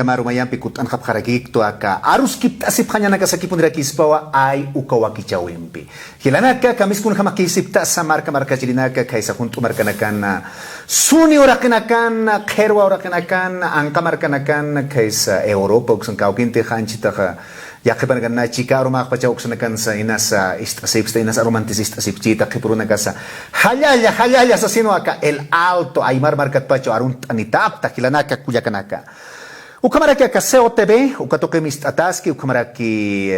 tamaru mayampi kutan kapkarakik to aka arus kip asip kanya nagasaki pun rakispawa ay ukawaki chawimpi hilanaka kamis kun hamakisip ta sa marka jilinaka kaysa kun tumarkanakan suni orakanakan kherwa orakanakan angka markanakan kaysa Europa uksan kaukinte khanchita ya que para ganar chica aroma pacha uksanakan sa inasa istasip sta inasa romanticista sipchita que por una casa halaya asesino acá el alto aymar markat pacho arun anitap takilanaka kuyakanaka ukamara que acá COTV ukatoke mis ataski ukamara que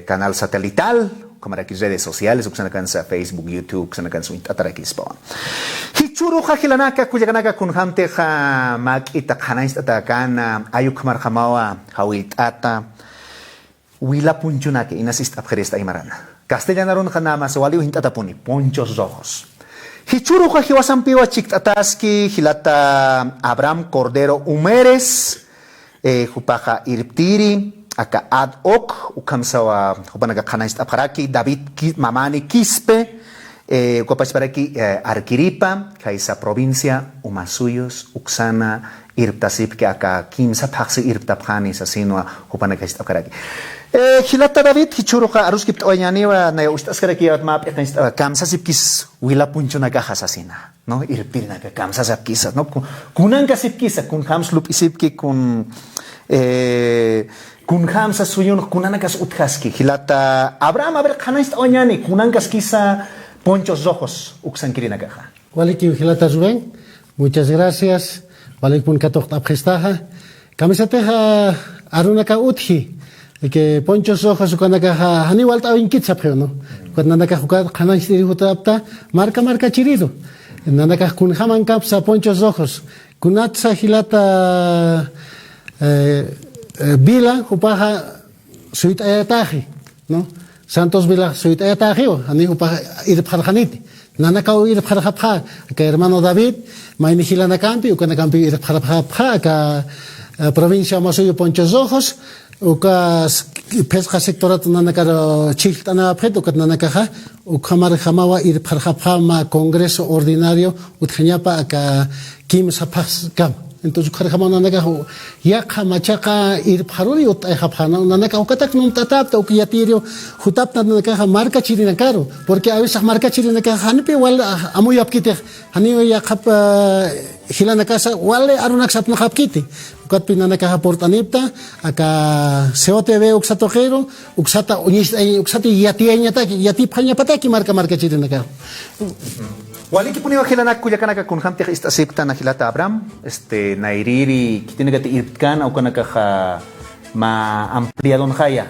canal satelital ukamara que redes sociales uksanakan sa Facebook YouTube uksanakan su ataraki spawn hichuru hakilanaka kuyakanaka kun hamte ha mak itakhanais atakan ayuk mar khamawa hawit ata Wila punchuna que inasist abjeresta imarana. Castellanaron janama sewaliu hintatapuni, ponchos rojos. Hichuru hiwasampiwa chiktataski, hilata Abraham Cordero Humeres, jupaja irptiri, aka ad ok, ukamsawa, jupanaga kanast abjaraki, David Mamani Quispe, ukapachparaki Arquiripa, kaisa provincia, Umasuyos, Uxana, irptasip que aka kimsa paxi irptapjani sasinwa, jupanaga abjaraki. Hilata David hichuruka aruskip oyaniwa na ustaskaraki map kamsa sipkis wila punchuna kahasasina no irpirna ka kamsa sapkisa no kunan ka sipkisa kun hams lup isipki kun hamsa suyun kunan kas uthaski hilata Abraham aber khanast oyani kunan kas kisa ponchos rojos uksankirina kaha waliki hilata Rubén muchas gracias walikun katok apgestaha kamisateha arunaka uthi que ponchos rojos cuando caja Hannibal ta inquitsa pero no cuando nada caja kana istiri hutapta marca chirido nada caja kun haman kapsa ponchos rojos kunatsa hilata vila upaja suit ayataji no Santos Vila suit ayataji ani upaja ir pharjaniti nana ka ir pharjapha que hermano David maini hilana campi ukana campi ir pharjapha ka provincia Masuyo ponchos rojos uka pesca sectorat nanakar chiltana preto kat nanakaha ukamar khamawa ir pharkhapama congreso ordinario utkhanyapa aka kim sapas kam entonces kharkhama nanakahu ya khamachaka ir pharuri utay khapana nanakahu katak num tatap to kiyatirio hutapta nanakaha marca chirina caro porque a veces marca chirina ka hanpi wal amu yapkite hani ya khap hilana casa wale arunak sapna khapkite kat pinana ka portanipta aka COTV uksatojero uksata uksati yatienya ta yati phanya pataki marca chirina ka Waliki puni wajilana kuyakanaka kun hamte istasipta na hilata Abraham nairiri kitinaga ti irkan au kanaka ma ampliadon haya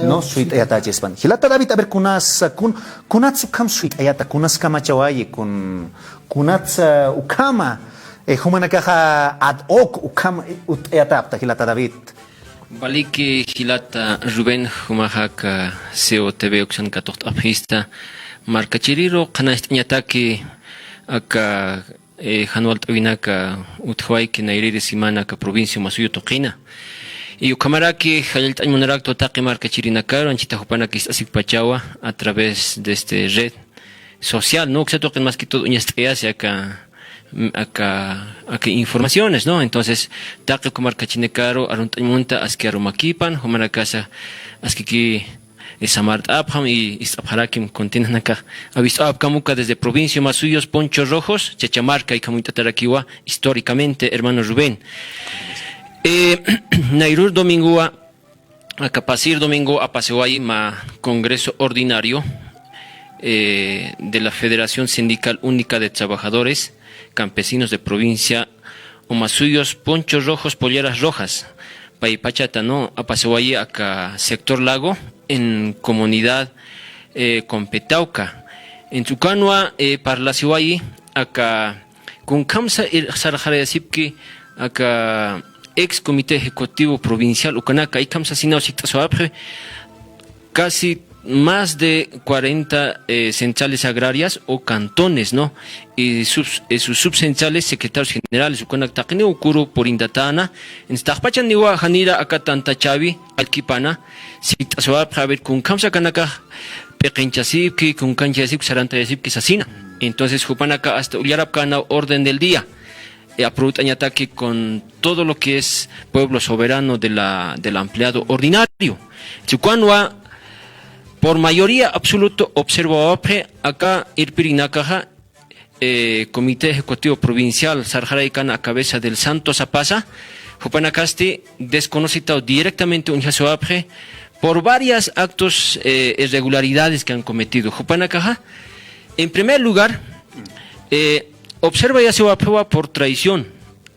no suite ayata jespan hilata David aber kunats kam suite ayata kunas kama chawaye kunats ukama humanaka ad ok ukam ut ayata apta hilata David Baliki hilata Rubén humahaka COTV uksan katocht abhista marca chiriro kanast nyataki aka Janual Tawinaka uthuay nairiri simana ka provincia Masuyo Toqina y ukamaraki hallt aymunarak totaqi marca chirinakaro anchita hupanakis asikpachawa a través de este red social no que toquen más que todo uñas acá informaciones no entonces taqi kumarka chinekaro arunt aymunta aski arumakipan humanakasa askiki Samart Abham y Isabharakim contienen acá. Ha visto Abkamuka desde provincia Masuyos, Ponchos Rojos, Chachamarca y Camuitataraquiwa, históricamente, hermano Rubén. Nairur Domingo, Acapacir Domingo, Apaseway, ma Congreso Ordinario de la Federación Sindical Única de Trabajadores Campesinos de Provincia Omasuyos, Ponchos Rojos, Polleras Rojas. Paipachata, ¿no? Apaseway, acá sector Lago. En comunidad con Petauca. En Tucanua, Parlaciuay, acá con Kamsa el Sarjarayasipki, acá ex comité ejecutivo provincial, Ucanaka y Kamsa Sinao Siktasoapre, casi más de 40 centrales agrarias o cantones, ¿no? Y sus subcentrales secretarios generales, Ucanactacne Ukuru por Indatana, en Stachpachan Niwa Hanira Akatantachavi, Alkipana, Siktasoapre, a ver, con Kamsa Kanaka, Pequenchasipki, con Kanchasip, Sarantayasipki, Sasina. Entonces, Jupanaka hasta Uliarapkana, orden del día. ataque con todo lo que es pueblo soberano del empleado ordinario. Chucuanua, por mayoría absoluto, observo acá Irpirinakaja, Comité Ejecutivo Provincial Sarjaraican a cabeza del Santos Apasa, Jupanacasti desconocido directamente un jasoapre por varios actos irregularidades que han cometido. Jupanakaja, en primer lugar, observa ya se aprueba por traición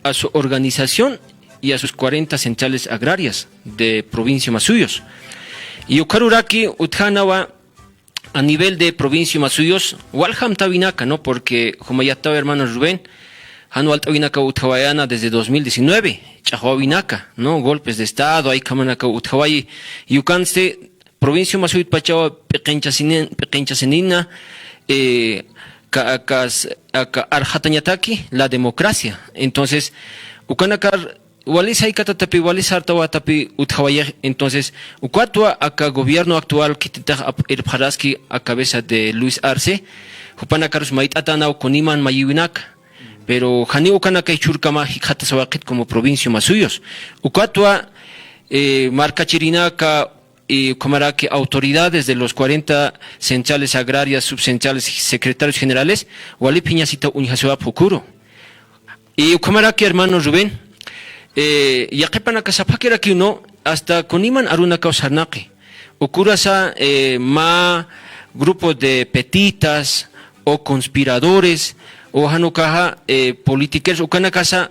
a su organización y a sus 40 centrales agrarias de provincia Masuyos. Y Ukaruraki Uthanawa a nivel de provincia Masuyos, Walham Tabinaka, ¿no? Porque como ya estaba hermano Rubén, Hanual Tabinaka Uthawayana desde 2019, Chahuabinaka, ¿no? Golpes de Estado, hay Kamanaka Uthawayi, Yukanste, provincia Masuyut Pachawa, Pequenchasenina, Arjatañataki, la democracia. Entonces, Ukanakar, Walis hay catatapi, Walis Artawatapi, Uthawayeg. Entonces, Ukatua, acá gobierno actual, Kitita Irparaski, a cabeza de Luis Arce, Upanakarus Maitatana, Koniman Mayiwinak, pero Hani Ukanaka y Churkama, Hikatasawakit como provincia Masuyos. Ukatua, Marca Chirinaka, y Comaraki, autoridades de los 40 centrales agrarias, subcentrales y secretarios generales, Wali Piñacita Unjasua Pukuro. Y Comaraki, hermano Rubén, Yakepanaka Zapakera que uno, hasta Koniman Arunaka Osarnaki, Ukurasa, ma grupos de petitas o conspiradores, o Hanukaha, politiqueros, Ukanakasa,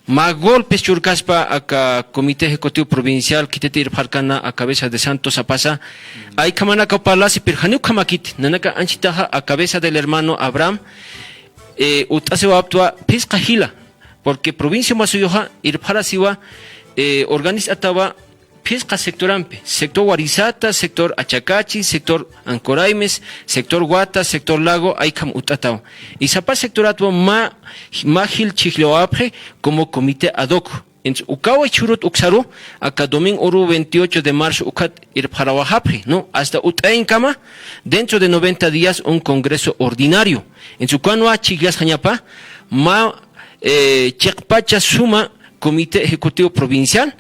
más golpes churcaspa acá Comité Ejecutivo Provincial Kitetir Parcana a cabeza de Santos Apasa. Hay Kamanaka Palasi Pirjanu Kamakit, Nanaka Anchitaja a cabeza del hermano Abraham, Utasewa Aptua Piscahila, porque provincia Masuyoja Irparasiwa organizataba Pisca sectorampe, sector Warizata, sector Achacachi, sector Ancoraimes, sector Guata, sector Lago, Aikam Utatao. Y Zapa sectoratua Magil Chihloapre como comité ad hoc. En Ukawa Churut Uxaru, acá domingo 28 de marzo Ukat Irparawahapre, ¿no? Hasta Utain Kama, dentro de 90 días un congreso ordinario. En su Canua Chiglas Jañapa, Chekpacha Suma, Comité Ejecutivo Provincial,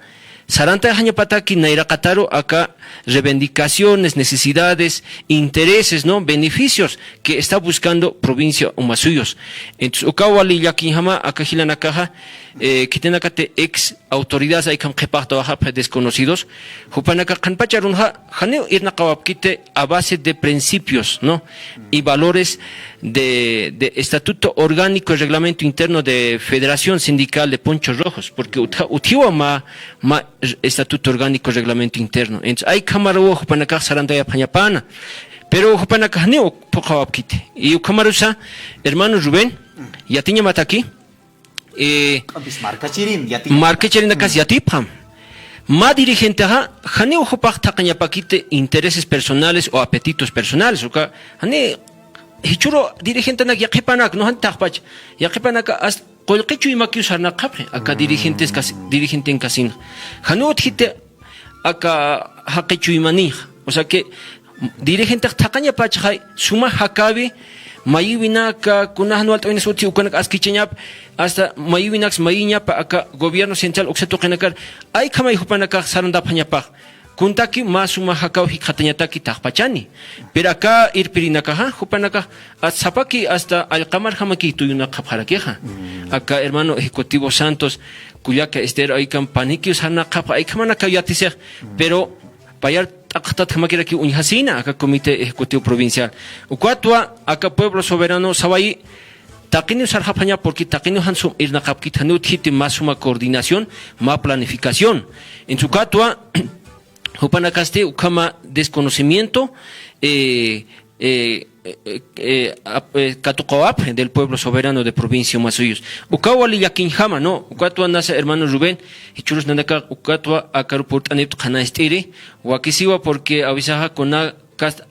Saranta Jañapataki, Nairakataro, acá reivindicaciones, necesidades, intereses, ¿no? Beneficios que está buscando provincia Umasuyos. Entonces, Ukawali Yakinjama, acá Gilanakaja, que tenakate ex autoridades hay que baja desconocidos, Jupanaka Kanpacharunja, Janeo Irnakawapkite a base de principios, ¿no? Y valores de estatuto orgánico y reglamento interno de Federación Sindical de Ponchos Rojos, porque utiwa ma estatuto orgánico y reglamento interno. Entonces, hay Kamaru, Jupanaka Sarandaya Pañapana, pero Jupanaka Janeo Pokawapkite. Y Ukamarusa, hermano Rubén, ya tiene mataki. Marca Chirin, na kas yatipam. Ma dirigente ha, jane ojopak taqaña paquite intereses personales o apetitos personales. Oka, jane, hichuro dirigente na yaqipanak, no han taqpach. Yaqipanak as qolqichu imakiu sarna qapre. Acá dirigente en casino. Jane otjite acá haqichu imani. O sea que dirigente taqaña pach suma hakabi. Mayiwinaka, kunahno alto en suti ukanak askicheñap, hasta mayiwinax mayiñapa acá gobierno central oxeto kenakar, ay kama ihupanaka saranda pañapa, kuntaki masuma hakao hikatañataki tajpachani, pero acá irpirinaka, hupanaka, zapaki hasta alqamar hamaki tuyuna kaparakeja, acá hermano ejecutivo Santos, kuyaka estero ay kampanikius sarna kapa, ay kamanaka yatisej, pero payar Akatat Hamakiraki Unhasina, acá Comité Ejecutivo Provincial. Ucuatua, acá Pueblo Soberano, Sabai, Taquino Sarjapaña, porque Taquino Hansum Irnakapkitanut hiti más suma coordinación, más planificación. En su catua, Upanacaste, Ukama desconocimiento, Catucoap del pueblo soberano de provincia Masuyos. Ukawali Yakinjama, no, Ucatua nasa hermano Rubén, y churus nanaka Ucatua akarupurt anip kanaistiri, Wakisiwa porque avisaja con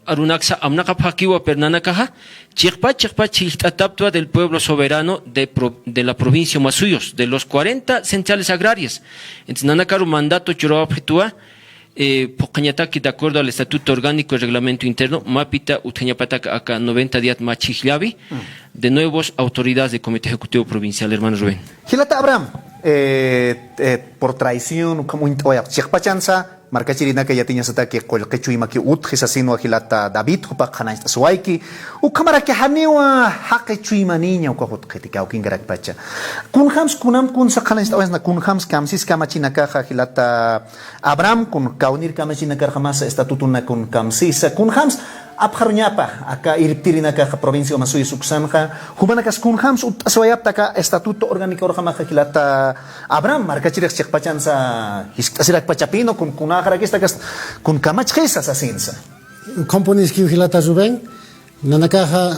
Arunaxa amnaka pakiwa pernanakaja, Chirpa chiltataptua del pueblo soberano de la provincia Masuyos, de los 40 centrales agrarias. Entonces nanakaru mandato churoapjitua, Pocañataki, de acuerdo al Estatuto Orgánico y Reglamento Interno, Mapita, Uteñapataca, acá 90 días machihlavi, de nuevos autoridades del Comité Ejecutivo Provincial, hermano Rubén. Hilata Abraham, por traición, como Chikpachanza, marca chirina que ya tiene ese ataque con el que chuima que hisasino Hilata David, Hopa Hanais Suaiki, Ukamara que Hanewa, Hake chuima niña, o Kohot Ketika, o Kingarak Pacha. Kunhams, Kunam, Kun Sakanais, Kunhams, Kamsis, Kamachina Kaja, Hilata Abraham, Kun Kaunir Kamachina Karhamasa, Estatutuna Kun Kamsis, Kunhams, Abharuñapa, acá irptirina ka provincia Masuy Suksanja, Hubanakas Kunhams, Aswayaptaka, Estatuto Orgánico Orjamaja Hilata Abraham, Marcachirex Chekpachanza, Hiskasirak Pachapino, kun Kunajarakistakas, kun Kamachesas Asinsa. Componis ki Hilata Ruben, Nanakaja,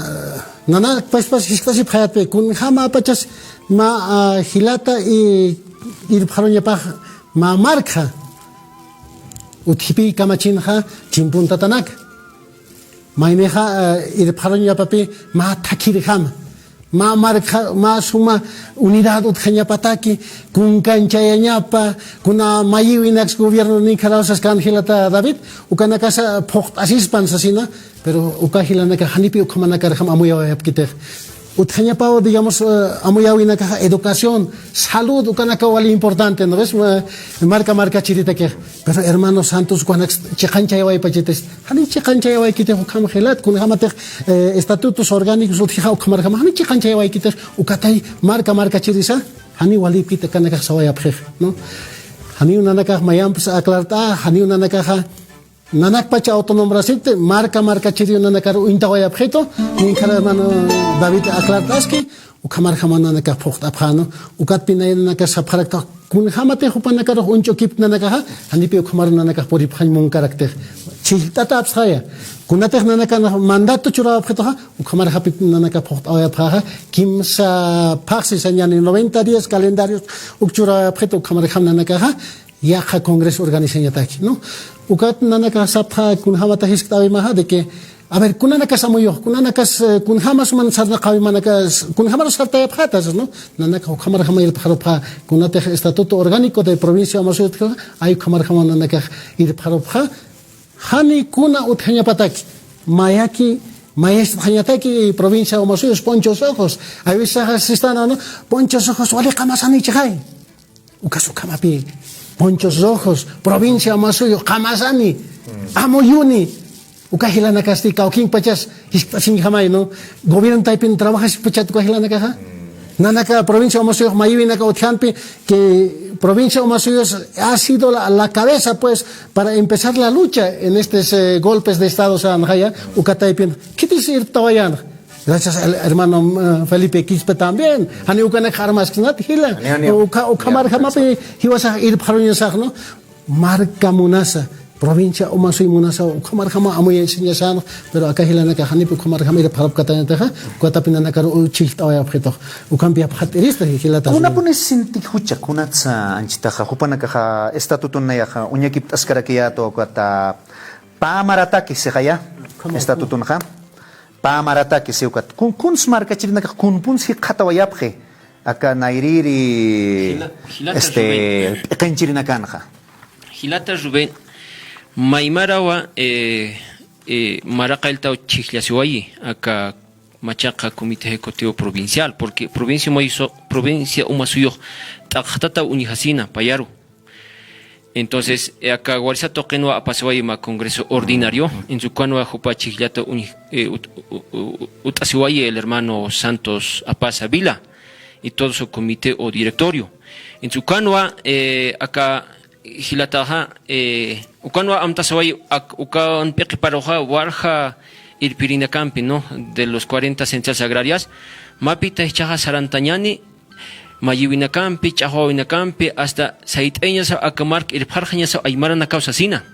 Nana Paspas Hiskasi Hayate, kun Hama Pachas, Ma Hilata y Irparuñapa, Ma Marca, Uthipi Kamachinja, Chimpunta Tanak. Maineja irparonya papi ma takirham ma marca ma suma unidad utjanya pataki kun kanchayanyapa kuna mayiwinax gobierno ni karausas kan hilata David ukana casa pocht asispan sasina pero ukahilana ka hanipi ukamana karham amuya yapkiter utjanya pao digamos amuyawina ka educación salud ukana ka wali importante no ves marca chirita que pero hermanos santos cuando chikancha yawai pachetes hani chikancha yawai kite ukam khilat kun hamate estatutos orgánicos utjija ukamar ham hani chikancha yawai kite ukatay marca chirisa hani wali kite kana ka sawaya phe no hani unana ka mayam aklarta hani unana ka Nanak pacha autonomra sinte marca chiri nanakar uintawaya objeto ni kara hermano David aklartaski ukamar hamana naka pocht abhano ukat pinay naka sapharakta kun hamate hupanaka uncho kip nanaka hanipi ukamar nanaka pori phan mon karakter chiltata absaya kunate nanaka mandato chura objeto ukamar hapi nanaka pocht aya phaha kimsa phaxi señani 90 días calendarios ukchura objeto ukamar hamana naka yaja congreso organización taki no ukat nanaka sapha kun hamata hisktawi maha de que a ver kunanaka samuyo kunanaka kun hamas man sarna qawi manaka kun hamas sarta yaphatas no nanaka khamar khamayel pharopha kunate estatuto orgánico de provincia Masuy ay khamar khamana nanaka ir pharopha hani kuna uthanya pataki mayaki Maestro Hañataki, provincia de Masuy, ponchos ojos. Hay veces están, ¿no? Ponchos ojos, wale kamasani chai. Ukasu kamapi. Ponchos rojos, provincia Masuyo, Kamasani, Amoyuni, Ukahilana Castica, King Pachas, Hispasing Hamay, no, gobierno Taipin trabaja Pachat Kahilana Caja, Nanaka, provincia Masuyo, Mayuinaka Ochampi, que provincia Masuyo ha sido la cabeza, pues, para empezar la lucha en estos golpes de Estado Sanjaya, Ukataipin, ¿qué dice Tawayan? Gracias al hermano Felipe Quispe también. Hani ukana kharmas knat hila. Ukamar khamapi hiwasa ir pharunya no marca munasa provincia o Masuy munasa ukamar khama amoy enseñasan pero acá hilana ka hani ukamar khama ir pharap katanya ta kotapina nakar uchilta ya pheto ukampia phaterista hilata. Kuna punes sinti hucha kunatsa anchita khupana ka estatutun na ya unyakip askarakia to kata pamarata ki se khaya estatutun kha Pamarata que se ukat kun smar ka chirina kun pun si khata wayapkhe aka nairiri kanchirina kanha Hilata Rubén Maimarawa Maraqailta Chichlasiwayi acá Machaca Comité Ejecutivo Provincial porque provincia Umasuyo Taqtata Unijasina Payaru. Entonces, acá Guarisa Toquenua Apasiwayima Congreso Ordinario, en su canua Jupa Chichlato Utasiwaye, el hermano Santos Apasa Vila, y todo su comité o directorio. En su canua, acá Gilataja, Ucanua Amtasaway, Ucan Pequiparoja, Warja, Irpirina Campi, ¿no? De los 40 centrales agrarias, Mapita Chaja Sarantañani, Mayuina Campi, Chahuina Campi, hasta Saiteñas a Camarc, el Parjañas Aymara na causa sina.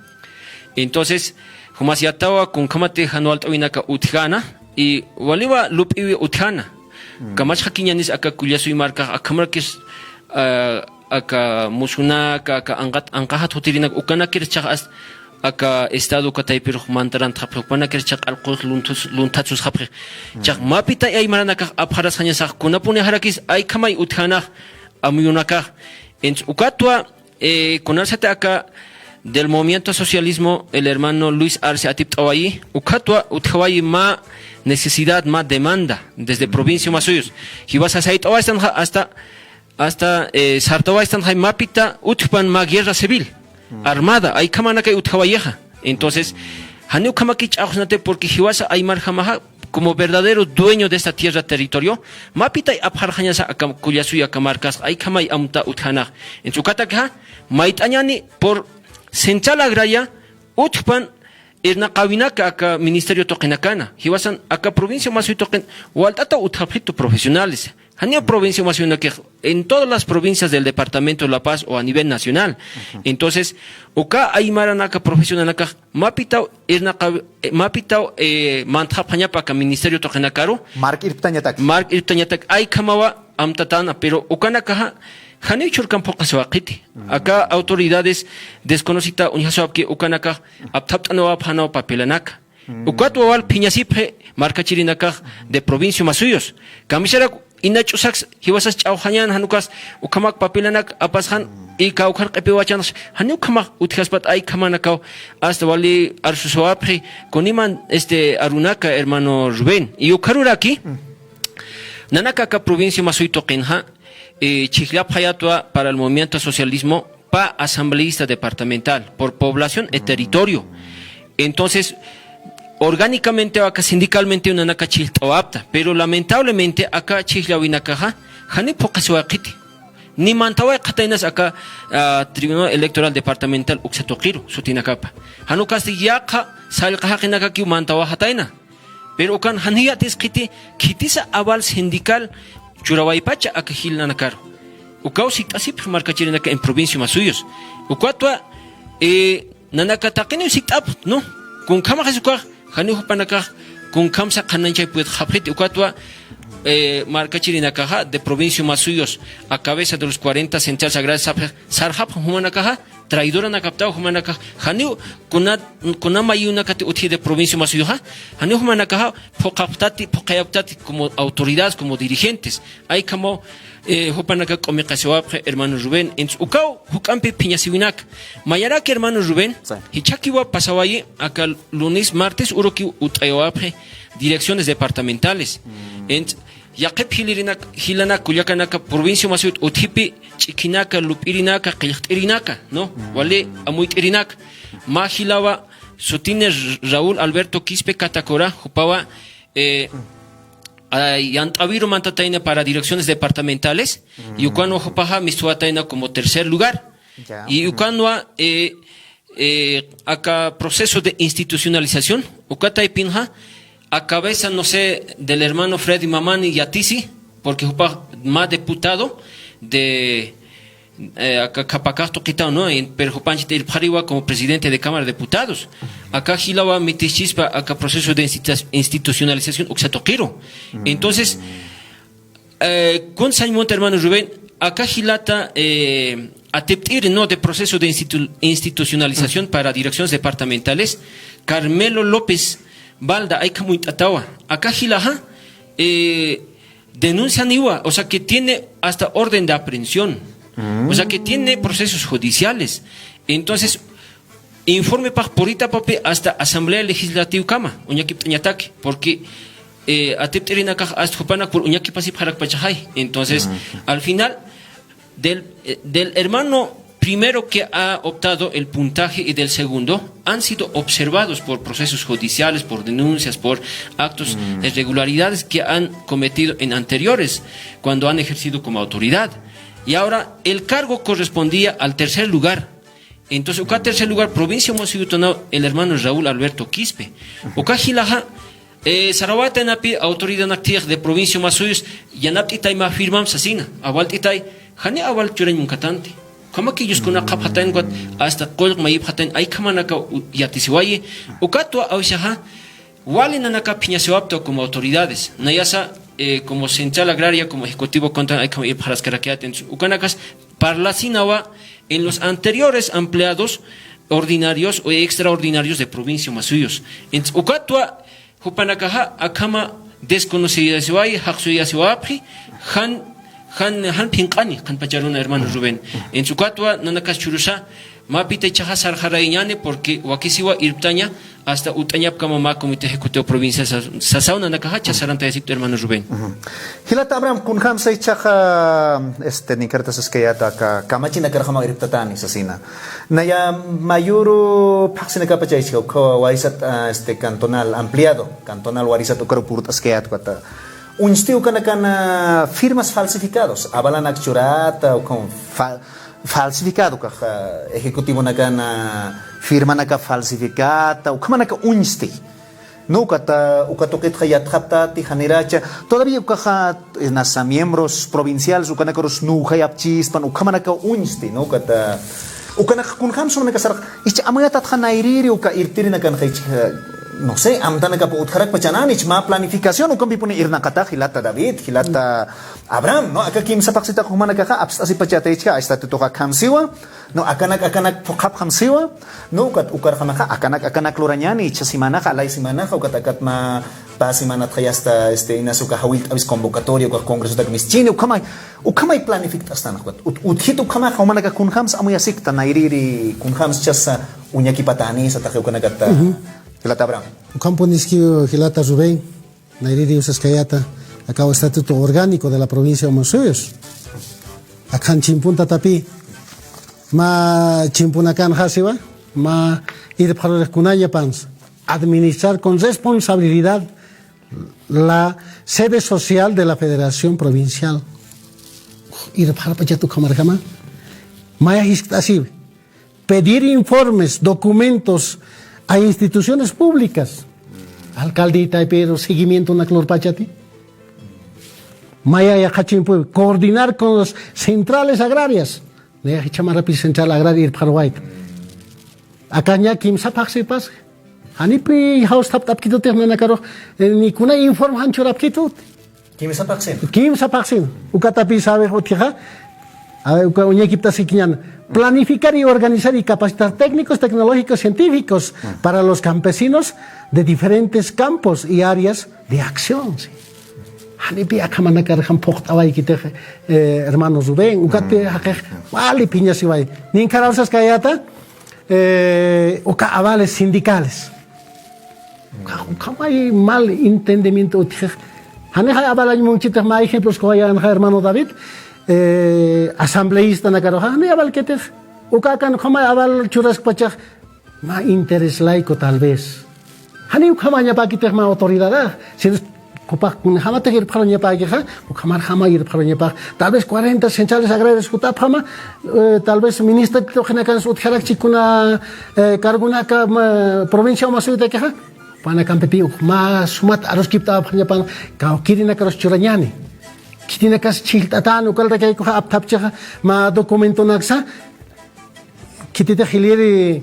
Entonces, como hacía Tawa con Kamate Hanualt Oinaka Utjana y Waliwa Lupi Utjana. Kamach Hakiñanis aka Kuyasu y Marca, a Camarques aka Musunaka, aka Angahat Hotirina, Ukana Kirchas. Aka estado Kataipir Mantaran Tapana Kerchak Alcos Luntatsus Hapre. Chak Mapita Aymaranaka Abharas Hanyasa, Kunapune Harakis, Aikamai Uthana, Amuyunaka, en Ukatua, Konasata aka del movimiento socialismo, el hermano Luis Arce Atip Tawayi, Ukatua, Uthawayi ma necesidad, ma demanda, desde provincia Masuyos. Y vas a salir hasta Sartawa están mapita, Utpan ma guerra civil, armada, hay kamanaka Uthawayeja. Entonces, Haneu Kamakich Ajnate, porque Hiwasa Aymar Hamaha, como verdadero dueño de esta tierra territorio, mapita abharjanyasa akam kuyasuya kamarkas, ay kamay amta uthana. En su kataka, maitanyani por central agraria, utpan irna kawinaka aka ministerio tokenakana. Hiwasan aka provincia masuy token, waltata uthapito profesionales. Hania provincia más que en todas las provincias del departamento de La Paz o a nivel nacional. Entonces, oka aymaranaka profesionalaka mapitao mantapañapa ka ministerio tokenakaro. Mark Irptañatak ay kamawa amtatana, pero okanaka hanichurkan pocas waqiti. Acá autoridades desconocidas unhasawki okanaka aptaptanawa panao papelanaka. Ukatuawal piñasipre marca chirinaka de provincia masuyos. Camisera inachusax hiwasas chauhañan hanukas ukamak papilanak apashan y kaukar qepiwachanas hanukamak utjaspat ay kamanakau hasta wali arsusoapre koniman arunaka hermano Rubén y ukaruraki nanaka ka provincia masuy toqinha chihlap hayatua para el movimiento socialismo pa asambleísta departamental por población y territorio. Entonces orgánicamente acá sindicalmente una naka chiltawapta, pero lamentablemente acá chihlawinakaja hani pokasuakiti. Ni mantawa qatainas acá Tribunal Electoral Departamental uksatoqiru sutinakapa. Hanu castillaqa salqahinaka ki mantawa hataina. Pero kan haniya tisqiti kitisa aval sindical churawaypacha acá hilnanakar. Ukausit asip marcachirinaka en provincia masuyos. Ukatwa nanaka taqini siktap, no? Con kama hasuka Hanihu Panaka, con Kamsa Kananchay puede Japet, Ucatua, marca Chirinakaja, de provincia Masuyos, a cabeza de los 40 centrales sagradas, Sarhap, Humanakaja, traidora Nakapta, Humanaka, Haniu, Kunamayuna Uti de provincia Masuyuja, Haniu Humanakaja, Pokaptati, Pokayaptati, como autoridades, como dirigentes. Hay como Hupanaka Komikasewapre, hermano Rubén, en Ukau, Hukampi Piñasiwinak, Mayaraki, hermano Rubén, Hichakiwa Pasawaye, acá lunes, martes, Uroki Utayawapre, direcciones departamentales. En Yakep Hilana, Cuyacanaka, provincia Masut, Utipi, Chiquinaca, Lupirinaka, Kiltirinaka, ¿no? Wale, Amuitirinaka, Mahilawa, Sutines Raúl Alberto Quispe Catacora, Jupawa, Yantaviru Mantataina para direcciones departamentales, y Ucano Jopaja Mistuataina como tercer lugar, y Ucanoa acá proceso de institucionalización, Ucata y Pinja, a cabeza, no sé, del hermano Freddy Mamani Yatisi, porque Jopaja más diputado de acá Capacasto quitado, ¿no? Pero Jopanchite el Pariwa como presidente de Cámara de Diputados. Acá Gilawa Mitichispa, acá proceso de institucionalización, Uxatoquiro. Entonces, con San Monte, hermano Rubén, acá Gilata, ateptir, ¿no? De proceso de institucionalización para direcciones departamentales, Carmelo López Balda, hay como Atawa. Acá Gilaja, denuncia Niwa, o sea que tiene hasta orden de aprehensión. O sea que tiene procesos judiciales. Entonces, informe porita papi hasta Asamblea Legislativa Kama, porque entonces, al final, del hermano primero que ha optado el puntaje y del segundo han sido observados por procesos judiciales, por denuncias, por actos de irregularidades que han cometido en anteriores, cuando han ejercido como autoridad. Y ahora el cargo correspondía al tercer lugar. Entonces, acá tercer lugar, provincia Mosiyutonao, el hermano Raúl Alberto Quispe. Acá Gilaja, Sarawata Napi, autoridad nactier de provincia Masuyos, Yanapti Taima firmam Sasina, Abaltitay, Hane Abal Churen Muncatante. Como que ellos con una capataen hasta Kolk Mayip Haten, hay Kamanaka Yatisiwaye, Ukatua Aushaha, Walinanaka Piñasewapto como autoridades, Nayasa. Como central agraria, como ejecutivo contra hay que ir para las características ucanacas, para la Sinawa, en los anteriores empleados ordinarios o extraordinarios de provincia Masuyos. En Ucatua, Jupanakaja, Akama, desconocida Siwai, Haxuya Siwapri, Han han pinqani han pacharuna hermano Rubén en su catua nanakas churusha mapita chaja sarjaraiñane porque wakisiwa irptaña hasta utañap kama comité ejecutivo provincia sasauna nakahacha saranta decir hermano Rubén Hilata Abraham kun ham say chaja ni kartas skayata ka kamachina karhama irptatani sasina naya mayuro paksina kapachaichka ko warisat cantonal ampliado cantonal warisat okaro purut skayat kata Unstiu kana firmas falsificados, avalan acchurata o con falsificado ka ejecutivo nakana firma naka falsificata o kama naka unsti. No kata ukatoket khayat khapta ti haniracha todavía ukaha nasa miembros provinciales ukana koros nu khayapchis pan ukama naka unsti no kata ukana kun khamso naka sar ich amayata khanairiri uka irtiri nakan khaych no sé, amtana ka po utharak pachananich ma planificación ukambi puni irna kata hilata David, hilata Abraham, no aka kim sapak sita kumana ka abs asi pachateichka esta tutoka kamsiwa, no akanak pokap kamsiwa, no kat ukar kamaka akanak loranyani chasimana ka alay simana ka ukatakat ma pasimana khayasta inasuka hawit abis convocatorio ka congreso da mischini ukamay planificatas tan kat uthit ukama kumana ka kunhams amuyasik tanairiri kunhams chasa unyaki patani sa takeu kana kata Hilata Abraham. Campo Nisquio, Hilata Rubén, Nairiri Usascayata, acá el estatuto orgánico de la provincia de Monsoyos. Acá en Chimpunta Tapi, ma Chimpunacan Hasiva, ma ir para el Cunaya Pans, administrar con responsabilidad la sede social de la Federación Provincial. Ir para Pachatu Camarcama, Maya así, pedir informes, documentos, a instituciones públicas, alcaldita pero seguimiento una clorpachati, Maya y coordinar con las centrales agrarias, de Chamarapi Central Agraria y Paraguay. Acá ya Kim Sapaxipas, Anipi House Tap Tapkito Terminacaro, ni kuna informa Hanchurapkito. Kim Sapaxin, Ukatapi sabe Hotija, planificar y organizar y capacitar técnicos, tecnológicos, científicos para los campesinos de diferentes campos y áreas de acción. Hermanos Rubén, vale piñas y vaya. Ni en Carabasas Cayata, avales sindicales. Hay mal entendimiento. Haneja avalan muchitas más ejemplos que vayan hermano David. Asambleísta nakaroja ni abal ketej ukakan khama abal churas pachaj ma interés laico tal vez hani khama nya pakitej ma autoridad si copa kun khama te ir phalonya pa geja khamar khama ir phalonya pa tal vez 40 centrales agrarias kuta phama tal vez ministro to khana kan sut kharak chikuna karguna ka provincia ma suita keja pana kampepi ma sumat aros kipta phanya pan ka kirina karos churanyani Kitina kas chiltatan ukal kay ko aptapcha ma dokumento naksa kitita hiliri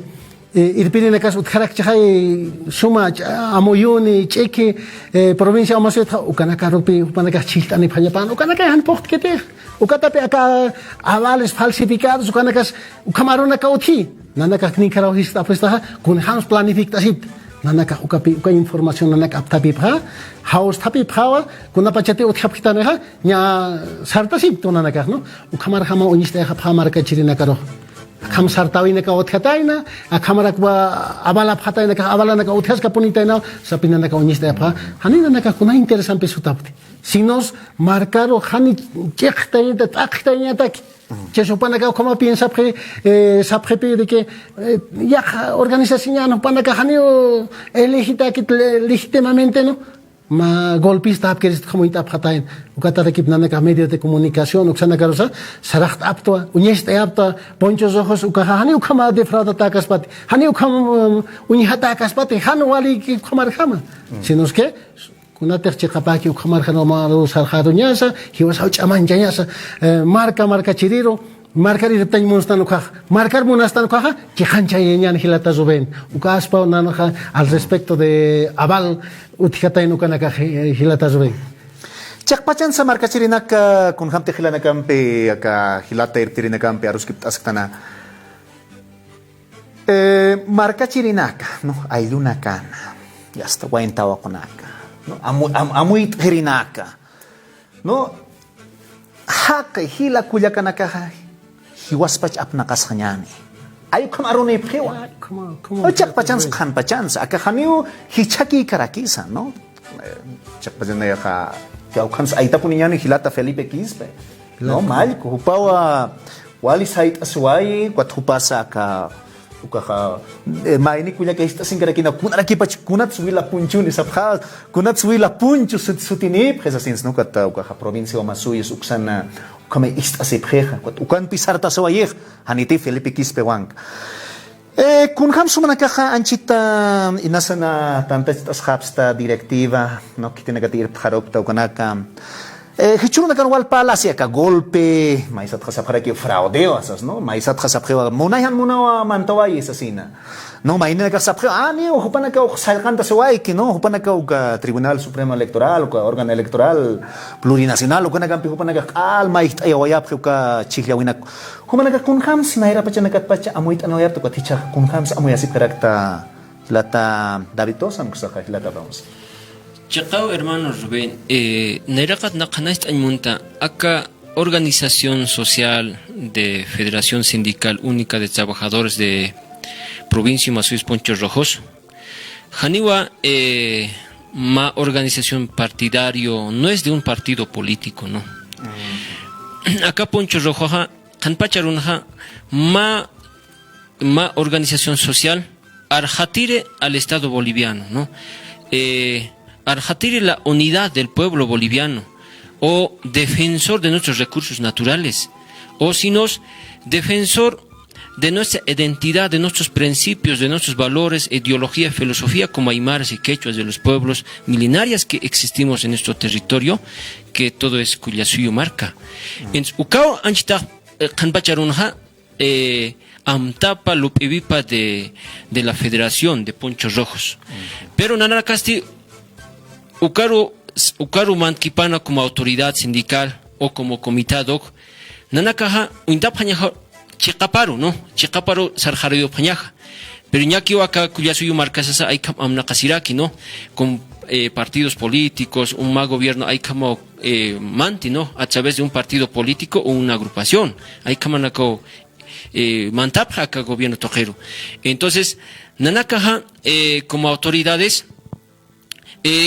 irpini nakas utkharak chay suma amoyuni cheki provincia amaset ukana karupi upanakas chiltani phayapan ukana kay han pocht kete ukatape aka avales falsificados ukana kas ukamarona kauthi nanaka knikara hista puesta kun hans planificasit nanaka ukapi uka información nanaka aptapi pha house tapi pha kuna pachate uthapita neha nya sarta sip to nanaka no ukamar hama uniste pha marka chirina karo kham sartawi naka uthataina akamara kwa abala phataina ka abala naka uthas ka punitaina sapina naka uniste pha hanina naka kuna interesante sutapti sinos marcaro hani chektaina taktaina tak que supone que como piensa que de que ya organización no pana que hanio elegida que legítimamente no ma golpista que es como ita phatain ukata de kipnana ka medios de comunicación uksana karosa saraht apto unyeste apto ponchos ojos ukaha hani ukama de fraude takaspat hani ukam unyhata takaspat hanu wali ki khamar khama sinos que kuna terche kapaki ukamar khano maru sarkhado nyasa hiwas hauch amanjanyasa marca chiriro marcar irtay monstano kha marcar monastano kha que hancha yenyan hilata Rubén ukaspa nanoja al respecto de aval utkata inukana ka hilata Rubén Chakpachan sa marca chirinak kun hamte hilana kampe aka hilata irtirina kampe aruskip asaktana marca chirinak no ayluna kana ya está waintawa kunaka no amuit hirinaka no hak hila kuyakanaka hiwaspach apnakasanyani. Ayo kamarone phewa. Ochak pachans khan pachans akahaniu hichaki karakisa, no? Chak pachana ya kau khans aita puninyani hilata Felipe Quispe. No mal kupawa wali sait aswai kwat hupasa ka ukaha maini kuya que esta sin karakina kunara kipach kunat suila punchu ni sapha kunat suila punchu sutini presa sin no kata ukaha provincia Masuy suksana kame ista se preja kwat ukan pisarta sawayeh haniti Felipe Quispe wang kun ham sumana kaha anchita inasana tantas habsta directiva no kitenagatir pharopta ukanaka hichuruna kan wal palacia ka golpe maisat khasapra ki fraudeo asas no maisat khasapra munayan munawa mantawai asasina no maina ka sapra ani o hupana ka salkanta sewai ki no hupana ka Tribunal Supremo Electoral ka órgano electoral plurinacional o kana ka hupana ka al mait ayawaya ka chihlawina hupana ka kun khams naira pachana kat pacha amuit anoyap to katicha kun khams amoyasip karakta lata Davidosan kusaka lata vamos. Chacao, hermano Rubén, Nairakat Nakanast Aymunta, acá Organización Social de Federación Sindical Única de Trabajadores de Provincia Masuy Ponchos Rojos, Haniwa, ma organización partidario, no es de un partido político, ¿no? Acá Ponchos Rojos, Hanpacharunja, ma organización social, arjatire al Estado boliviano, ¿no? Arjatire la unidad del pueblo boliviano, o defensor de nuestros recursos naturales, o si nos defensor de nuestra identidad, de nuestros principios, de nuestros valores, ideología, filosofía como aymaras y quechuas de los pueblos milenarios que existimos en nuestro territorio, que todo es cuya suyo marca. En Ucao Anchita Kanpacharunja Amtapa Lupivipa de la Federación de Ponchos Rojos. Pero Nanaracasti Ukaru Mantkipana como autoridad sindical o como comité ad hoc, Nanakaja Uintapañaja Chicaparu, ¿no? Chicaparu Sarjario Pañaja. Pero Ñaki acá Kuyasuyu Marcasasa hay Amnakasiraki, ¿no? Con partidos políticos, un más gobierno, hay como manti, ¿no? A través de un partido político o una agrupación. Hay como mantapja acá gobierno tojero. Entonces, Nanakaja como autoridades,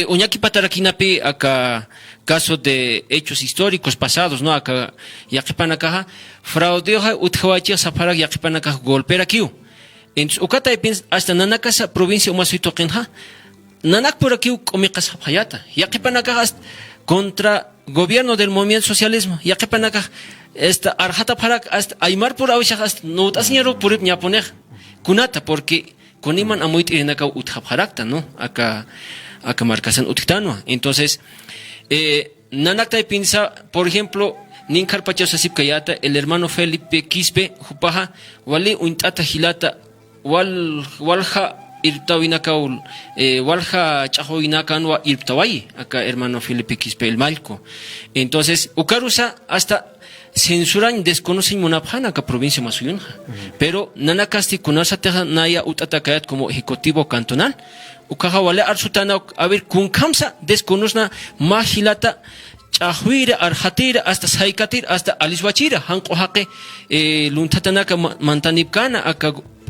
Uñaki Patarakinapi acá casos de hechos históricos pasados, ¿no? Acá Yakipanakaja, fraudeoja utjawachi zaparak Yakipanakaja golpera kiu. Entonces, Ukata piensa hasta Nanakasa provincia Umasuito Kenja, Nanak por aquí Omikasa Hayata, Yakipanakaja contra gobierno del movimiento socialismo, Yakipanakaja, esta Arjata Parak hasta Aymar por Awisha hasta no taseñero por Ñaponej, Kunata, porque con Iman Amuit Irenaka Utjaparakta, ¿no? Acá marcasan Utkitano. Entonces, Nanakta piensa, por ejemplo, Ninkar Pachasasip Kayata, el hermano Felipe Quispe, Jupaja, Wale Uintata Gilata, Walja Irtawinakaul, Walja Chahoinakanwa Irtawai, acá hermano Felipe Quispe, el Malco. Entonces, Ukarusa hasta censuran, desconocen Monapjana, acá provincia Masuyunja. Pero Nanakasti Kunasa Teja Naya Utatakayat como ejecutivo cantonal. Ukaja wale arsutana, a ver, kun kamsa desconozna mahilata chahuira arhatira hasta saikatir hasta aliswachira hanko hake luntatanaka mantanipkana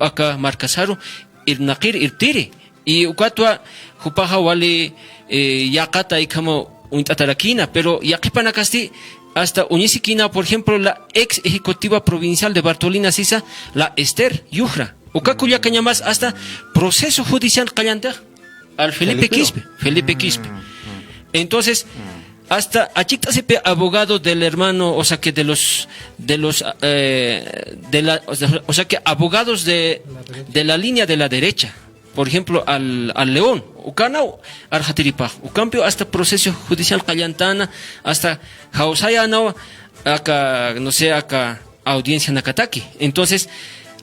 aka marcasaru irnaqir irtiri y ukatwa hupaja wale yakata y como untatarakina, pero yaqipanakasti hasta unisikina, por ejemplo, la ex ejecutiva provincial de Bartolina Sisa, la Esther Yujra. Ukakuya cañamas hasta proceso judicial callante al Felipe Quispe. Entonces, hasta achictasipe abogado del hermano, o sea que o sea que abogados de la línea de la derecha, por ejemplo, al León, Ucanao, Arjatiripaj, Ucampio hasta proceso judicial callantana, hasta Jausayano, acá, no sé, acá audiencia Nakataki. Entonces,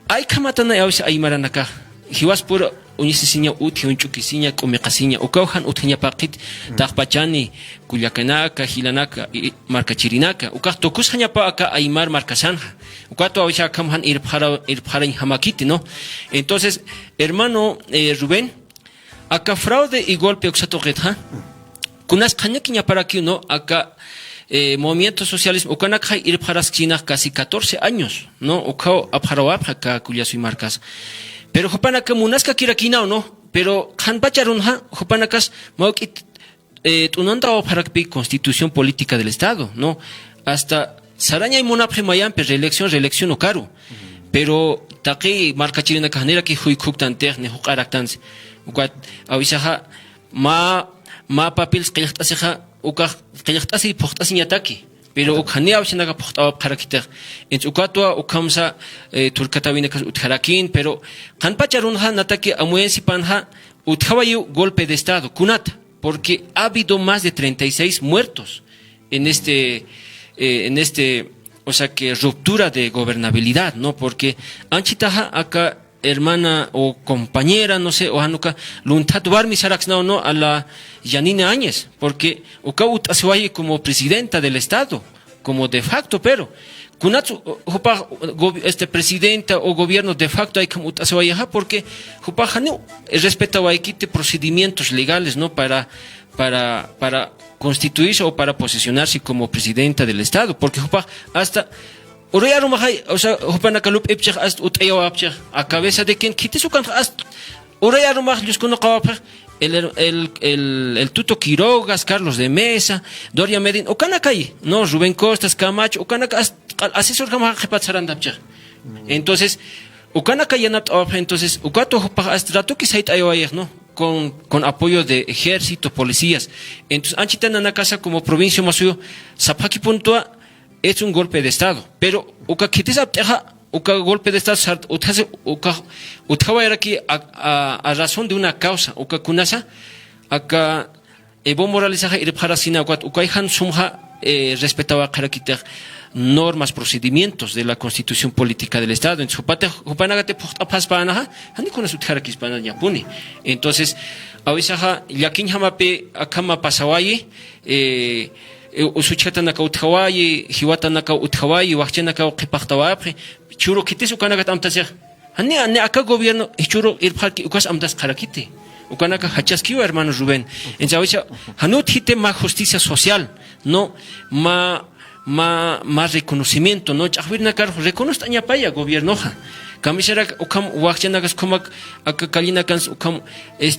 hay kamatana hay maranaka. Hiwas puro unisisiña uti unchukisiña komekasiña ukauhan utña paqit taqpachani kullakanaka hilanaka markachirinaka ukaq tukushaña pa acá aymar markasanja ukato awisha kamhan irpharan hamakiti, ¿no? Entonces, hermano Rubén, acá fraude y golpe uxato qetja kunas qañakiña para que no acá movimientos sociales, ukanaka irparas china casi 14 años, ¿no? Ukao apharawapha kuyasu marcas. Pero hupanaka munaska kirakina o no, pero hanpacharunha hupanakas maukit tunanta parakpi constitución política del Estado, ¿no? Hasta saraña y monapre mayampe reelección o caro. Pero taqi marca chilena canera que hui kuktanter ne hukaractans. Ukat awisaha ma papels qilqtaseha ukah qilqtasi poqtasi yataki. Pero ukhania awsinaga poqtawa parakiter. En ukatwa ukamsa turkatawinakas utharakin, pero qanpacharunha nataki amuensi panha uthawayu golpe de estado kunat, porque ha habido más de 36 muertos en o sea, que ruptura de gobernabilidad, ¿no? Porque anchitaja acá hermana o compañera, no sé, o hanuka luntat warmi sarax no a la Yanina Áñez, porque ukaut aswaye como presidenta del Estado, como de facto, pero kunatsu presidenta o gobierno de facto hay como aswaye porque hupajanu respetaba procedimientos legales, ¿no? Para constituirse o para posicionarse como presidenta del Estado, porque hasta o sea, a cabeza de quien quite su el Tuto Quirogas, Carlos de Mesa, Doria Medina, o Canacay, no, Rubén Costas, Camacho, o Canacas, asesor entonces, entonces, Ucato hasta que se ¿no? Con apoyo de ejército, policías. Entonces, Anchitana na casa como provincia Masuyo, Zapaki Puntua es un golpe de Estado. Pero, golpe de Estado, Utjawa era aquí a razón de una causa, Kunasa, acá Evo Morales y Parasina, Ukaihan Sumha respetaba Karakiter normas, procedimientos de la Constitución Política del Estado. Entonces, avisaja yakin hamape akama pasawaye usuchatanaka uthawaye hiwatanaka uthawaye wachtanaka qipaqtawape churo kitisu kanaka amtasya hani acá gobierno churo irphalki ukas amtas qarakite ukanaka hachaskiwa hermano Rubén. Entonces hanut hite más justicia social, no más reconocimiento, no chahwirna kar reconoce añapaya gobierno ja camisera ukam wachanagas como acá kalina kans ukam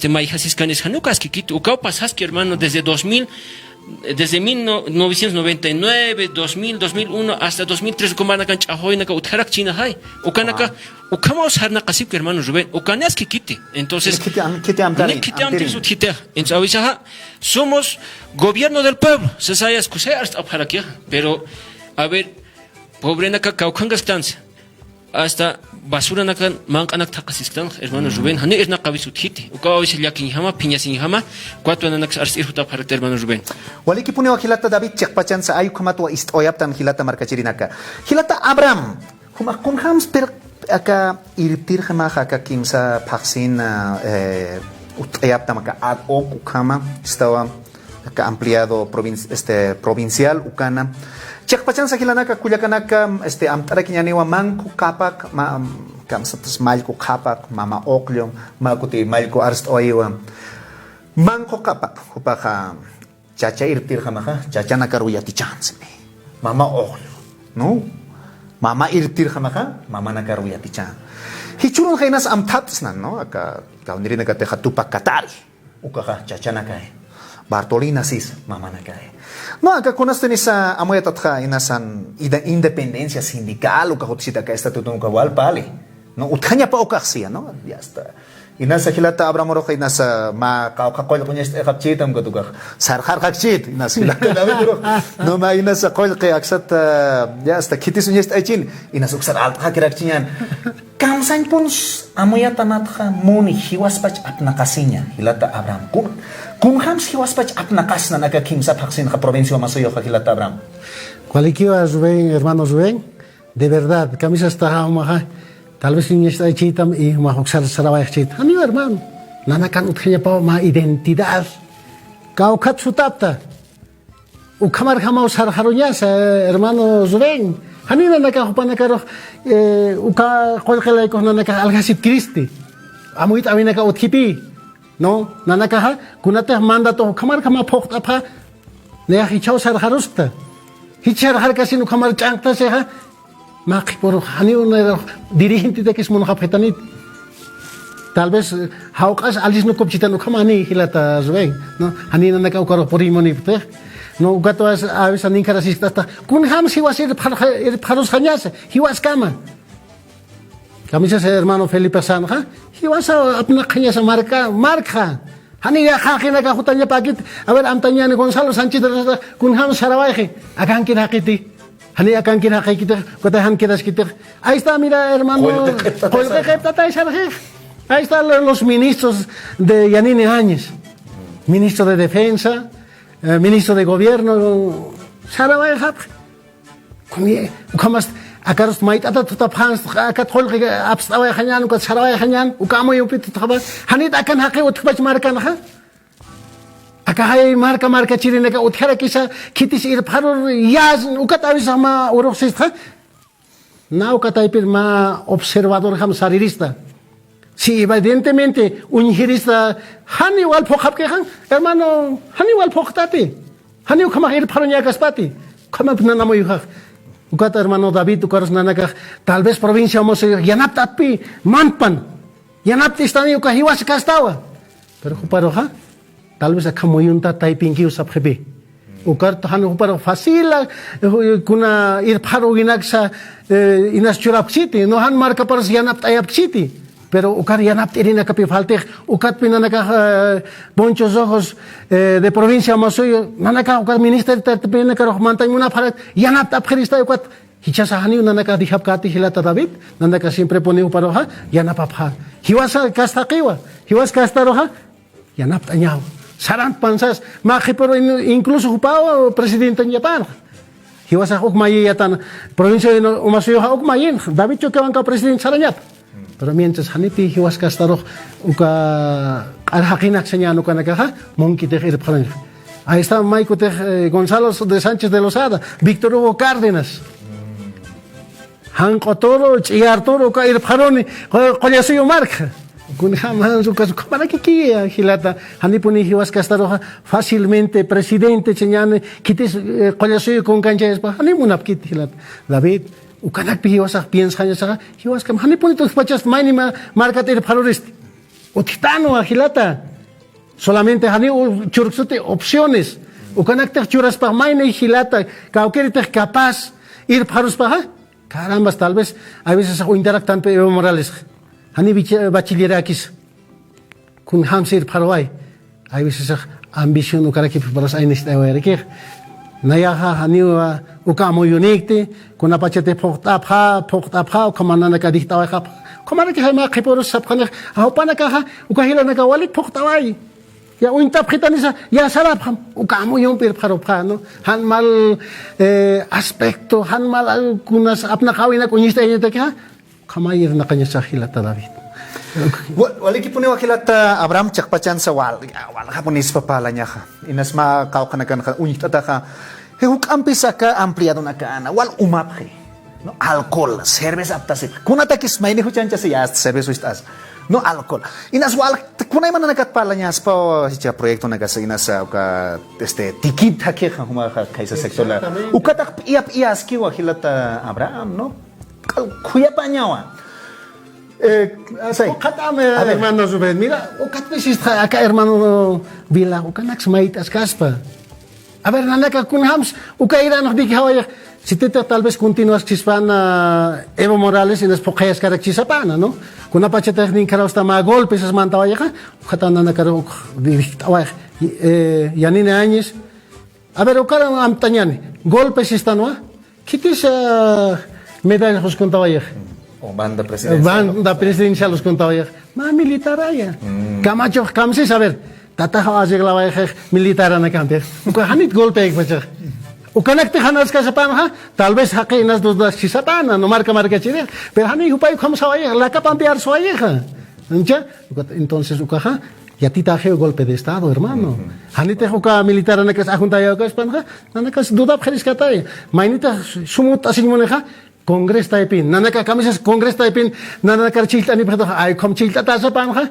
maihasis canes hanukas kikito ukau pasaski hermano desde 1999, 2000, 2001 hasta 2003 comanakan chahoinaka utharak china hay ukanaka ukama usarna kasip hermano Rubén ukanas kikite. Entonces entonces somos gobierno del pueblo se sayas kuse hasta para aquí, pero a ver pobre naka kaukangas estancia hasta basura nakan mankanak takasistan hermano Rubén hani erna qabisut hiti ukawas yakin hama piñasin hama cuatro nanak arsirhuta para hermano Rubén waliki pune wakilata David chekpachan sa ayu kamatwa istoyaptan hilata markachirinaka hilata Abraham kun hams per aka irtir hama aka kimsa paksin utayapta maka ad ok ukama estaba aka ampliado provincial ukana Chakpachan sa hilanaka kuyakanaka amtara kinyaniwa manku kapak kamsatas malko kapak mama oklyo makuti malko arst oiwa manko kapak kupaka chacha irtir hamaka chacha nakaruyati chance mama oklyo no mama irtir hamaka mama nakaruyati chan hichurun kainas amtatsnan no aka kaunirina ka tehatupa katari ukaka chacha nakai Bartolina sis mama nakai no, acá con esto en esa amoyatatja en esa independencia sindical o cajotzita que está todo un cabal pale, no, utkaña pa okaxia, no, ya está. Y nasa hilata Abraham Roja y nasa ma kaukakoy con este hapchit am gatukaj sarjar hakchit y nasa hilata navidro no ma y nasa koy que aksat ya está kitis un este achin y nasa uksar alt hakirakchian kamsan pons amoyatanatja muni hiwaspach apnakasinya hilata Abraham kun hams hiwaspach apnakas na nakakimsa paksin ka provincia Masuyo hilata Abraham cualiquiva Rubén hermano Rubén de verdad camisa está maja tal vez ni está chitam y mahoxar sarabay chit amigo hermano nanakan utkhanya pa ma identidad kaukat sutapta ukamar kama usar harunyas hermano Rubén hanina nakahupana karo uka kolkelay ko nanaka algasip Kristi amuit aminaka utkipi no nanaka kunata mandato kamar kama phokta pha ne hichau sar harusta Hichar harkas inu kamar changta seha. Maki por hani una dirigente de que es monojapetanit. Tal vez haukas alis no kopchita no kamani hilata zuen, no? Hani na nakau por imoni pte. No gato a veces anin karasista. Kun ham si was ir paros hanyas, he was kama. Camisa hermano Felipe Sanja, he was apna kanyas marca. Hani ya hakina ka hutanya pakit. A ver amtanya ni Gonzalo Sánchez kun ham sarawaje. Akan kinakiti. Hani akan kinakiti. Kotahan kitas kiti. Ahí está, mira hermano. Ahí están los ministros de Yanine Áñez. Ministro de Defensa, ministro de Gobierno. Sarawaje. Kumas akaros mait ata tutapans akat holge abstawa khanyan ukat saraway khanyan ukamo yupit taba hanit akan haqi utbach marka naha akahay marka chirine ka uthara kisa khitis ir pharor yaz ukat avisama uroxis tha na ukatay pir ma observador ham sarirista si evidentemente un jurista hani wal pokhap ke khan hermano hani wal poktati hani ukama ir pharonya kaspati kama pnana moyha Ukata hermano David, ukaros nanaka, tal vez provincia mos yanap tapi manpan. Yanap tistani uka hiwas kastawa. Pero uparo ha, tal vez akamoyunta typing ki usap khebe. Ukar tahan uparo fasila kuna ir pharo ginaksa inas churap city, no han marka paros yanap tayap city. Pero ukar yanap irina kapi falte ukat pinanaka bonchos ojos de provincia mosoyo nanaka ukat minister pinanaka rohmantan una farat yanap aphrista ukat hichasa hani nanaka dihap kati hilata David nanaka siempre pone uparoha yanap apha hiwasa kasta qiwa hiwas kasta roha yanap tañao sarant pansas maji pero incluso upao presidente en Japan hiwasa ukmayatan provincia de umasoyo ukmayin David chokewanka presidente saranyap. Pero mientras hanipi hiwas kastaro uka alhakinak señano kanakaha monki te ir phalan. Ahí está Maico Gonzalo de Sánchez de Lozada, Víctor Hugo Cárdenas. Han Cotoro, Chiartoro ka ir pharoni, qoyasoyo marca. Kun haman su caso para que hilata hanipuni hiwas kastaro fácilmente presidente señane kites qoyasoyo con canchas pa hanimunap kit hilat. David ukanak pihiwasa piensa sa hiwas kam hanipuni tus pachas mainima marca ter farorist utitano agilata solamente hani churxote opciones ukanak ter churas pa maina hilata kaukeri ter capaz ir faros pa caramba tal vez a veces o interactan Evo Morales hani bachillerakis kun hamsir farawai a veces ambition ukaraki paras ainis tawerike Nayaha haniwa ukamo unikte kuna pachete pokta pha kamana ka diktawa khap kamana ke ma khiporo sab khane hopana ka ukahila na ka walik poktawai ya uintap khitanisa ya sarap kham ukamo yung pir pharo pha no han mal aspecto han mal kunas apna kawina kunista yeta ka khamayir na kanya sa hilata David Wali ki puni wakilata Abraham chakpachan sa wal ka punis papala niya ka inas ma kau kanakan ka unyita ka huk ampisa ka ampliado na ka ana wal umaphe no alcohol cerveza aptase kuna takis maini huchan cha siya cerveza istas no alcohol inas wal kuna man nakatpala niya sa siya proyekto na kasi inas ka tikit hake ka huma ka kaisa sektor la ukatak iap ias ki wakilata Abraham no kuya pa niya hermano Zubed, mira, acá hermano Vila, ukanak smaitas caspa. A ver, nanaka kunhams, ukaira nog dik hawaya. Si te tal vez continúas chispana Evo Morales y después hayas karak chisapana, ¿no? Kuna pacha technin karausta ma golpes as mantawaya ka, ukatana na karok away. Yanine Áñez. A ver, ukara amtanyani, golpes estano, kitis medallas os contawaya. O banda presidencial. Banda presidencial los contaba ya. Ma militar ya. Camacho, Camses, a ver. Tata hawa la militar na camper. Uka hanit golpe ek bacha. Uka nakte hanas ka sapan ha. Tal vez haqi nas dos das sapana no marca chile. Pero hani upay khams hawa ya la kapampiar soya ha. Entonces uka ha ya tita geo golpe de estado, hermano. Hanite uka militar na ka junta ya ka span ha. Nana ka duda khris ka tay. Mainita sumut asin moneha. Congress taipin nanaka kamisas Congress taipin nanaka chilta ni phato ay khom chilta ta sa pam kha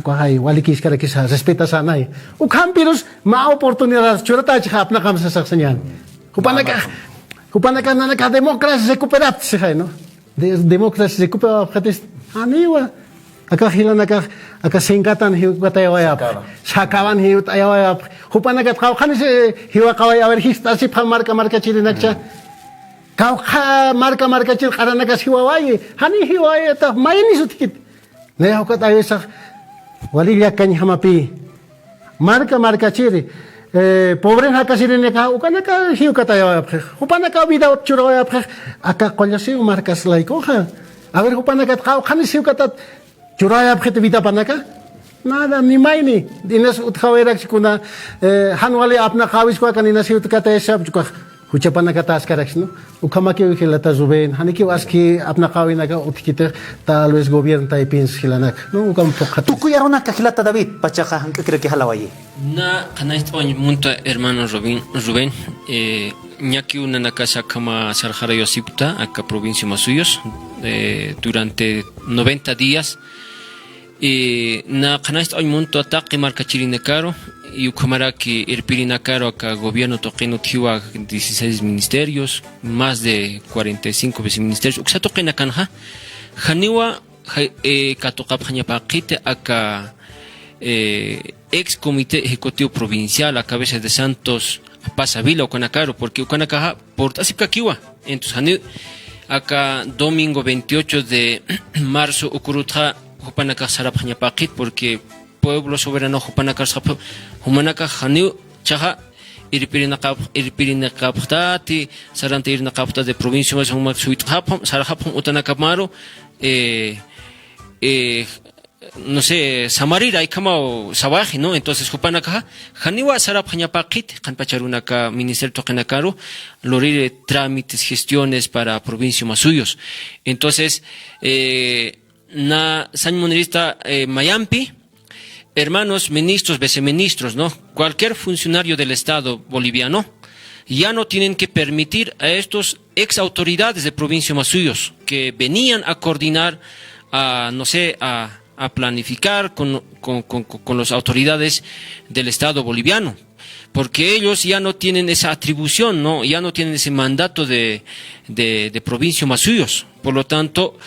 ko hay walikis kara kisa respeta sanay u kham pirus ma oportunidad churata cha apna kam sa saksanyan kupana ka Hupanaka nanaka democracia recuperat se hay, ¿no? Democracia recupera objetos aniwa. Acá hilanaka acá singatan hiwatayawaya. Sakaban hiwatayawaya. Hupanaka kawhan se hiwakawaya ver histasi pa marca chirinakcha. Kawha marca chir qaranaka hiwawaye. Hani hiwaya ta mayni sutkit. Ne hokat ayesa walilya kan hamapi. Marca chiri. Pobre hakasirine ka ukanaka hiukataya. Hupanaka vida churaya. Acá collasi marcas laikoja. A ver hupanaka kawhan hiukatat churaya bkhete vida panaka. Nada ni maini. Dinas utkhawerak sikuna hanwali apna khawis ko kanina siutkata sab chukha. Huchapana kata askarak no. Ukamaki ukilata zuben. Haniki waski apna khawina ka utkite ta Luis gobierno ta ipins hilanak. No ukam pokhat. Tukuyarona ka hilata David pachaqa hankakira ki halawaye. Na kanait oñ munta hermano Rubén ñaki una nakasa kama sarjara yosipta acá provincia Masuyos durante 90 días na kanait oñ munta ataqi marca chirinacaro y ukamara que irpirinacaro acá gobierno toqueno tiwa 16 ministerios más de 45 viceministerios uksa toqena kanja janiwa katokapjaña paqite acá ex comité ejecutivo provincial a cabeza de Santos Pasavila o Conacaro, porque Ucanacaja por Tasipcaquiwa. Entonces, acá domingo 28 de marzo ocurrió Jupanaca Sarapjañapakit, porque pueblo soberano Jupanaca Jumanaca Janiu Chaja Irpirinacaptati, Sarante Irnacapta de provincia más un Maxuitapam, Sarahapam Utanacamaro, no sé, Samarira y como Sabaji, ¿no? Entonces, Jupanaka, Haniwa Sarapjañapakit, Kanpacharunaka, Ministerio Tokenakaro, lorire trámites, gestiones para provincia Masuyos. Entonces, na San Monerista Mayampi, hermanos ministros, viceministros, ¿no? Cualquier funcionario del Estado boliviano ya no tienen que permitir a estos ex autoridades de provincia Masuyos que venían a coordinar, no sé, a planificar con las autoridades del Estado boliviano, porque ellos ya no tienen esa atribución, ¿no? Ya no tienen ese mandato de provincia Masuyos. Por lo tanto,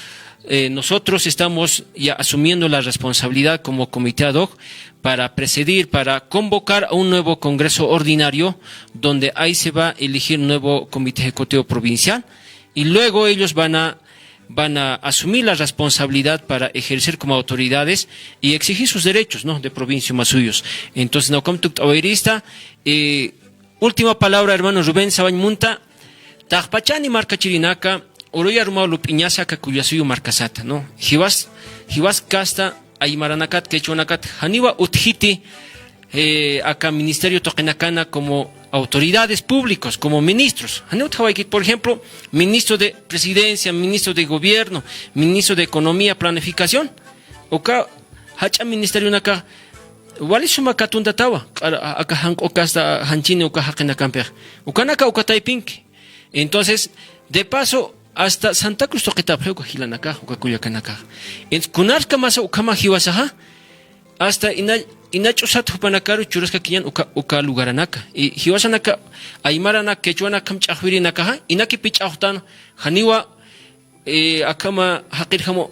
nosotros estamos ya asumiendo la responsabilidad como comité ad hoc para presidir, para convocar a un nuevo Congreso Ordinario, donde ahí se va a elegir un nuevo Comité Ejecutivo Provincial, y luego ellos van a asumir la responsabilidad para ejercer como autoridades y exigir sus derechos, ¿no? De provincia Masuyos. Entonces, no como última palabra, hermano Rubén Sabañ Munta, Tajpachani marca Chirinaca, Oroya Rumao Lupiñasa Kakuyasuyo Marcasata, ¿no? Jibas Casta, Aymaraнаcat, Quechuanacat, Haniwa Utjiti, acá Ministerio Tokenacana como autoridades públicos, como ministros. Por ejemplo, ministro de Presidencia, ministro de Gobierno, ministro de Economía, Planificación. Oka, hacha ministerio naka, wali suma katunda tawa, acá hasta hanchine oka hakena camper. Ukanaka ukataipink. Entonces, de paso, hasta Santa Cruz toquetapre oka hilanaka, oka kuyakanaka. Entonces, kunarka masa ukama hiwasaha, hasta inachosat hupanakaru churasca kiyan uka lugaranaka y hiwasanaka aymarana quechuana kam chahwirinaka inaki pichahtan haniwa akama haqirhamo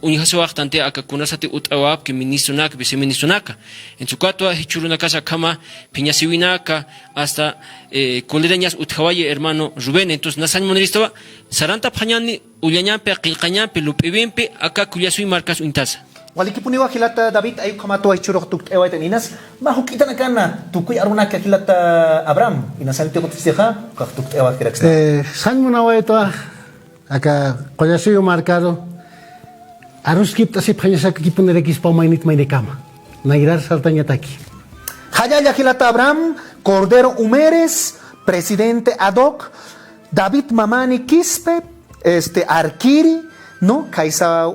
unihasawaqtante akakunasati utawap que ministro naka viceministro naka en su caso hichurunaka sakama piñasiwinaka hasta coledañas uthawaye hermano Rubén. Entonces nasan moneristawa saranta pañani ullañampe qilqañampe lupibimpe aka kuyasui marcas uintasa. Walikipuniwa hilata David ay kamato ay churok tuk ewa teninas mahukita na kana tukuy aruna ka hilata Abraham inasan tiyo kutistiha kak tuk ewa kiraksa san munawa ito aka koyasuyo marcado aruskip tasip kanya sa kipunerekis pa mainit may kama nairar saltanya taki Hayaya hilata Abraham Cordero Humeres presidente ad hoc David Mamani Quispe Arquiri no kaisa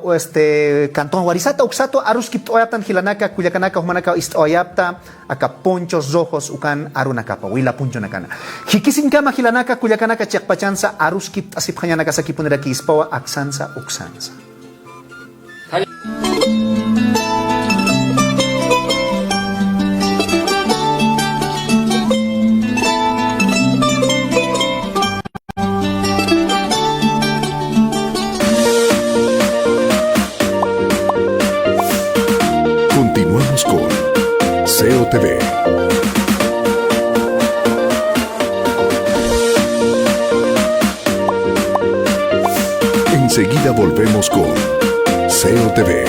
Cantón Guarizata uksato aruskip oyaptan hilanaka kuyakanaka humanaka oyapta aka ponchos rojos ukan arunakapa wila puncho nakana hikisin kama hilanaka kuyakanaka chakpachansa aruskip asip hanyanaka sakipunera kispawa aksansa uksansa TV. Enseguida volvemos con SEO TV.